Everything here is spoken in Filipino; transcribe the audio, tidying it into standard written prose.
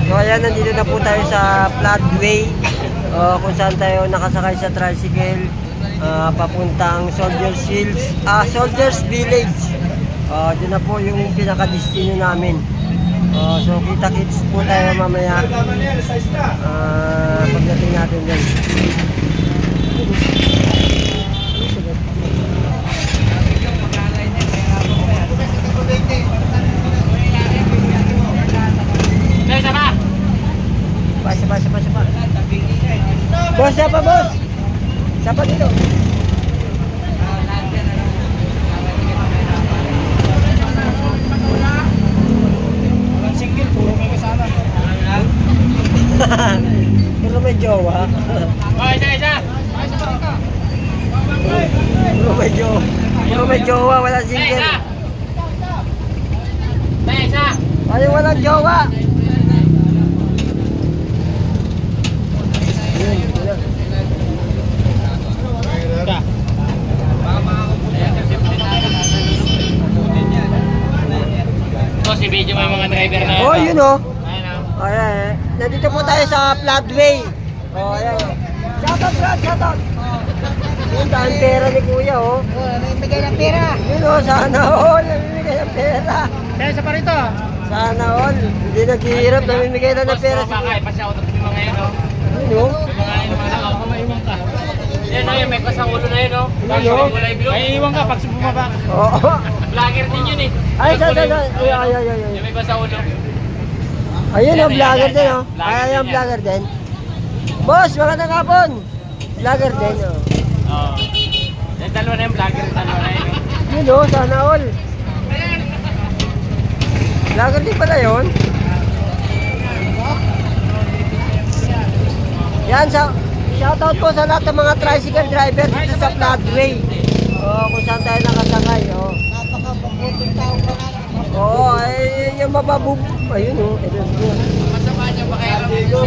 So ayan, nandito na po tayo sa floodway, kung saan tayo nakasakay sa tricycle papuntang Soldiers Village. Doon na po yung pinaka-destino namin. So kita-kits po tayo mamaya pagdating natin dyan. Siapa? Bos, siapa bos? Siapa dito? Walang single, puro may kasama. Puro may jowa. Isa. Puro may jowa, walang single. Isa. Ay, walang jowa. Si video may mga driver na. Oh, yun oh. Ayun oh. Ayan, nandito po tayo sa floodway. Ayan. Shoutout. Yun, daan pera ni kuya oh. Namimigay ng pera. Yun oh, sana all. Namimigay ng pera. Kaya sa parito. Sana all. Hindi naghihirap, namimigay na ng pera. Baka ipasyaw ito yung mga yun oh. Yun oh. Yung mga nakakamaimang ka. Yan oh, yung may pasang ulo na yun oh. May iwan ka pag bumaba. Oo. Vlogger din yun eh. Ay. Yung may pasang ulo. Ayun oh, vlogger din oh. Ay, yung vlogger din. Boss, magandang hapon. Vlogger din oh. Oo. Yung dalawa na yung vlogger, dalawa na yun oh. Yun oh, sana all. Vlogger din pala yun. Yan, shoutout po sa lahat ng mga tricycle driver dito sa floodway. Kung saan tayo nakasakay. Napakabuting tao pa nga. Ay, yung mababub. Ayun oh. Masama niya ba kayo?